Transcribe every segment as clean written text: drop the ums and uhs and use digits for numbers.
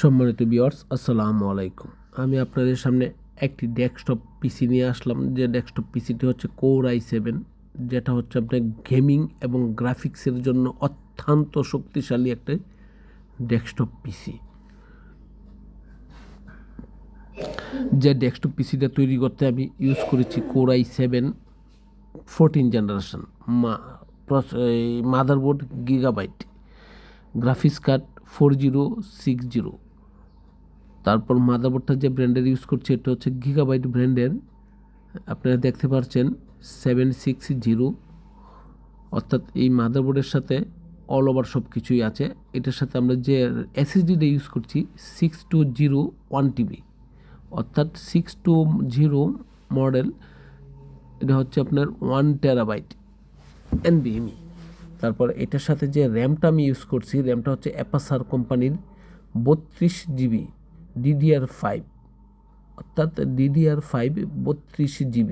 সম্মানিত ভিউয়ার্স, আসসালামু আলাইকুম। আমি আপনাদের সামনে একটি ডেস্কটপ পিসি নিয়ে আসলাম। যে ডেস্কটপ পিসিটি হচ্ছে কোর i7, যেটা হচ্ছে আপনার গেমিং এবং গ্রাফিক্সের জন্য অত্যন্ত শক্তিশালী একটা ডেস্কটপ পিসি। যে ডেস্কটপ পিসিটা তৈরি করতে আমি ইউজ করেছি core i7 14 generation, motherboard gigabyte, graphics card 4060। তারপর মাদারবোর্ডটা যে ব্র্যান্ডের ইউজ করছে এটা হচ্ছে গিগাবাইট ব্র্যান্ডের, আপনারা দেখতে পাচ্ছেন 760, অর্থাৎ এই মাদারবোর্ডের সাথে অল ওভার সব কিছুই আছে। এটার সাথে আমরা যে এসএসডিটা ইউজ করছি 6201 TB, অর্থাৎ 620 মডেল। এটা হচ্ছে আপনার 1 TB NVMe। তারপর এটার সাথে যে র্যামটা আমি ইউজ করছি, র্যামটা হচ্ছে অ্যাপাসার কোম্পানির 32 GB DDR5, অর্থাৎ DDR5 32 GB।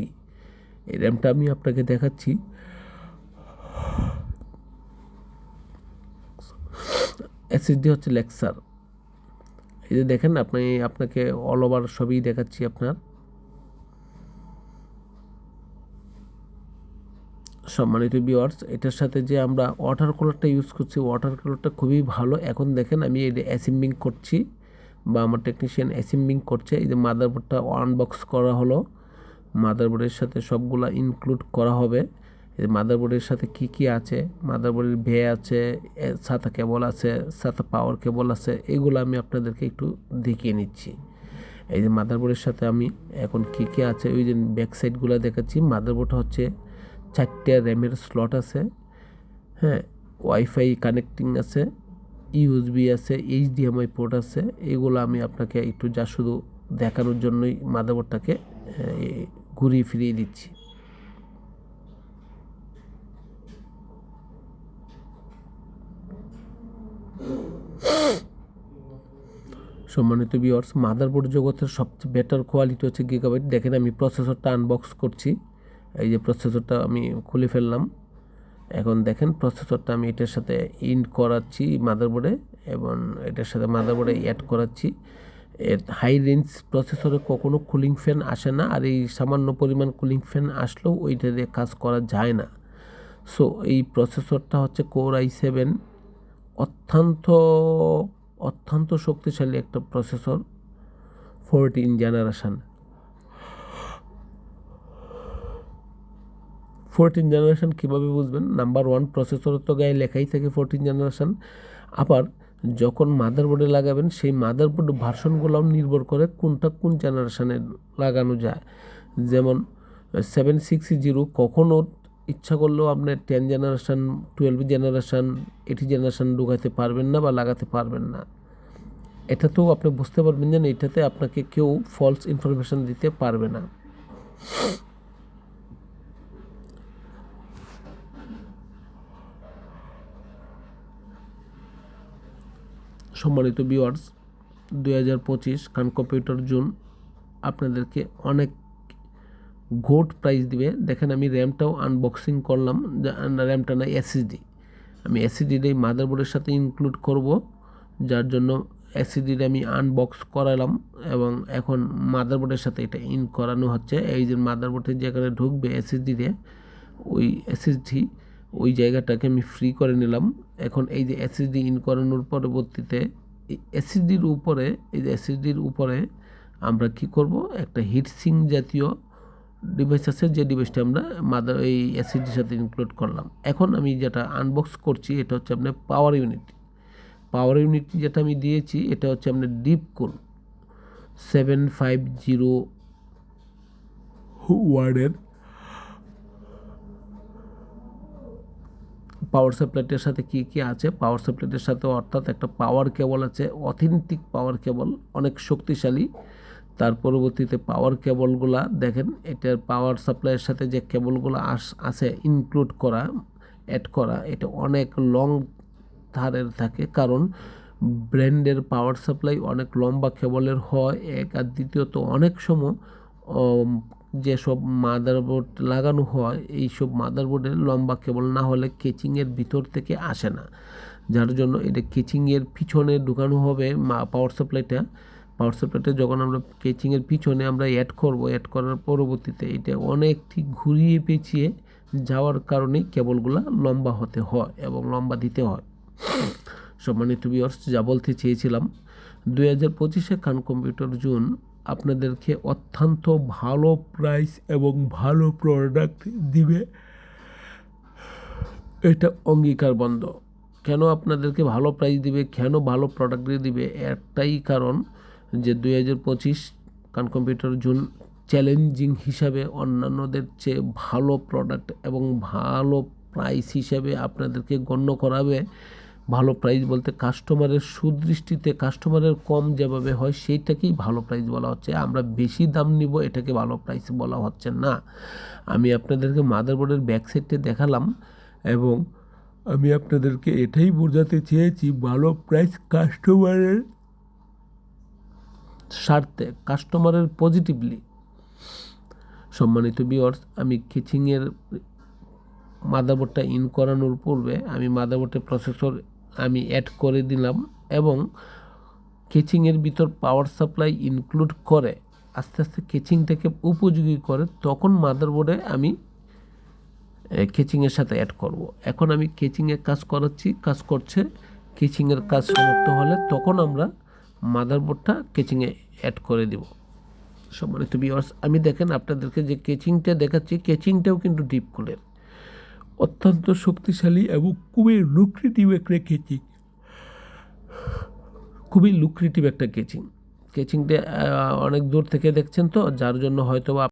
এই র্যামটা আমি আপনাকে দেখাচ্ছি। এসএসডি হচ্ছে লেক্সার। এই যে দেখেন, আপনাকে অল ওভার সবই দেখাচ্ছি আপনার। সম্মানিত ভিউয়ার্স, এটার সাথে যে আমরা ওয়াটার কুলারটা ইউজ করছি, ওয়াটার কুলারটা খুবই ভালো। এখন দেখেন আমি এটা অ্যাসেম্বলিং করছি, বা আমার টেকনিশিয়ান অ্যাসেম্বলিং করছে। এই যে মাদারবোর্ডটা আনবক্স করা হলো, মাদারবোর্ডের সাথে সবগুলা ইনক্লুড করা হবে। এই মাদারবোর্ডের সাথে কি কি আছে, মাদারবোর্ডের ভে আছে, সাথে কেবল আছে, সাথে পাওয়ার কেবল আছে, এগুলো আমি আপনাদেরকে একটু দেখিয়ে নিচ্ছি। এই যে মাদারবোর্ডের সাথে আমি এখন কি কি আছে ওই যে ব্যাক সাইডগুলো দেখাচ্ছি। মাদারবোর্ডটা হচ্ছে 4টা র্যামের স্লট আছে, হ্যাঁ, ওয়াইফাই কানেক্টিং আছে, ইউএসবি আছে, HDMI পোর্ট আছে। এগুলো আমি আপনাকে একটু যা শুধু দেখানোর জন্যই মাদারবোর্ডটাকে ঘুরিয়ে ফিরিয়ে দিচ্ছি। সম্মানিত ভিউয়ার্স, মাদারবোর্ড জগতের সবচেয়ে বেটার কোয়ালিটি হচ্ছে গিগাবাইট। দেখেন আমি প্রসেসরটা আনবক্স করছি। এই যে প্রসেসরটা আমি খুলে ফেললাম। এখন দেখেন প্রসেসরটা আমি এটার সাথে ইন করাচ্ছি মাদারবোর্ডে, এবং এটার সাথে মাদারবোর্ডে অ্যাড করাচ্ছি। এর হাই রেঞ্জ প্রসেসরে কখনো কুলিং ফ্যান আসে না, আর এই সামান্য পরিমাণ কুলিং ফ্যান আসলেও ওইটা দিয়ে কাজ করা যায় না। সো এই প্রসেসরটা হচ্ছে কোর i7, অত্যন্ত শক্তিশালী একটা প্রসেসর, 14 জেনারেশন। 14 জেনারেশন কীভাবে বুঝবেন? নাম্বার 1 প্রসেসর তো গায়ে লেখাই থাকে 14 জেনারেশন। আবার যখন মাদারবোর্ডে লাগাবেন সেই মাদারবোর্ড ভার্সনগুলোও নির্ভর করে কোনটা কোন জেনারেশনে লাগানো যায়। যেমন 760 কখনও ইচ্ছা করলেও আপনি 10 জেনারেশন, 12 জেনারেশন, 80 জেনারেশন ঢুকাতে পারবেন না বা লাগাতে পারবেন না। এটাতেও আপনি বুঝতে পারবেন যে এটাতে আপনাকে কেউ ফলস ইনফরমেশন দিতে পারবে না। সম্মানিত ভিউয়ার্স, 2025 খান কম্পিউটার জোন আপনাদেরকে অনেক গোট প্রাইস দিবে। দেখেন আমি র্যামটাও আনবক্সিং করলাম, র্যামটা না এসএসডি। আমি এসএসডিটা এই মাদারবোর্ডের সাথে ইনক্লুড করব, যার জন্য এসএসডিটা আমি আনবক্স করালাম, এবং এখন মাদারবোর্ডের সাথে এটা ইন করানো হচ্ছে। এই যে মাদারবোর্ডের যেখানে ঢুকবে এসএসডিতে, ওই এসএসডি ওই জায়গাটাকে আমি ফ্রি করে নিলাম। এখন এই যে এসএসডি ইন করানোর পরবর্তীতে এই এসএসডির উপরে আমরা কি করব, একটা হিটসিং জাতীয় ডিভাইস আছে, যে ডিভাইসটা আমরা এই এসএসডির সাথে ইনক্লুড করলাম। এখন আমি যেটা আনবক্স করছি এটা হচ্ছে আপনার পাওয়ার ইউনিট যেটা আমি দিয়েছি, এটা হচ্ছে আপনার ডিপকুল 750 ওয়ার্ডের পাওয়ার সাপ্লাইটার সাথে কি কি আছে, পাওয়ার সাপ্লাইটার সাথে অর্থাৎ একটা পাওয়ার কেবল আছে, অথেন্টিক পাওয়ার কেবল, অনেক শক্তিশালী। তার পরবর্তীতে পাওয়ার কেবলগুলা দেখেন, এটার পাওয়ার সাপ্লাইয়ের সাথে যে কেবলগুলো আছে ইনক্লুড করা, অ্যাড করা, এটা অনেক লং ধারের থাকে, কারণ ব্র্যান্ডের পাওয়ার সাপ্লাই অনেক লম্বা কেবলের হয় এক, আর দ্বিতীয়ত অনেক সময় যেসব মাদারবোর্ড লাগানো হয় এইসব মাদারবোর্ডের লম্বা কেবল না হলে কেচিংয়ের ভিতর থেকে আসে না, যার জন্য এটা কেচিংয়ের পিছনে ঢুকানো হবে পাওয়ার সাপ্লাইটা যখন আমরা কেচিংয়ের পিছনে আমরা অ্যাড করার পরবর্তীতে এটা অনেক ঠিক ঘুরিয়ে পেঁচিয়ে যাওয়ার কারণে কেবলগুলো লম্বা হতে হয় এবং লম্বা দিতে হয়। সম্মানিত ভিউয়ার্স, যা বলতে চেয়েছিলাম, 2025 খান কম্পিউটার জোন আপনাদেরকে অত্যন্ত ভালো প্রাইস এবং ভালো প্রোডাক্ট দিবে, এটা অঙ্গীকারবদ্ধ। কেন আপনাদেরকে ভালো প্রাইস দিবে, কেন ভালো প্রোডাক্ট দিবে, একটাই কারণ যে 2025 খান কম্পিউটার জোন চ্যালেঞ্জিং হিসাবে অন্যান্যদের চেয়ে ভালো প্রোডাক্ট এবং ভালো প্রাইস হিসাবে আপনাদেরকে গণ্য করাবে। ভালো প্রাইস বলতে কাস্টমারের সুদৃষ্টিতে কাস্টমারের কম যেভাবে হয় সেইটাকেই ভালো প্রাইস বলা হচ্ছে। আমরা বেশি দাম নিব এটাকে ভালো প্রাইস বলা হচ্ছে না। আমি আপনাদেরকে মাদারবোর্ডের ব্যাক সাইডে দেখালাম এবং আমি আপনাদেরকে এটাই বোঝাতে চেয়েছি ভালো প্রাইস কাস্টমারের স্বার্থে, কাস্টমারের পজিটিভলি। সম্মানিত ভিউয়ার্স, আমি কেচিংয়ের মাদারবোর্ডটা ইন করানোর পূর্বে আমি মাদারবোর্ডের প্রসেসর আমি অ্যাড করে দিলাম এবং কেচিংয়ের ভিতর পাওয়ার সাপ্লাই ইনক্লুড করে আস্তে আস্তে কেচিংটাকে উপযোগী করে তখন মাদারবোর্ডে আমি কেচিংয়ের সাথে অ্যাড করব। এখন আমি কেচিংয়ে কাজ করছে। কেচিংয়ের কাজ সমাপ্ত হলে তখন আমরা মাদারবোর্ডটা কেচিংয়ে অ্যাড করে দেব। সম্মানিত ভিউয়ার্স, আমি দেখেন আপনাদেরকে যে কেচিংটা দেখাচ্ছি, কেচিংটাও কিন্তু ডিপ কুলের, অত্যন্ত শক্তিশালী এবং খুবই লুক্রেটিভ একটা কেচিং, কেচিংটা অনেক দূর থেকে দেখছেন তো, যার জন্য হয়তো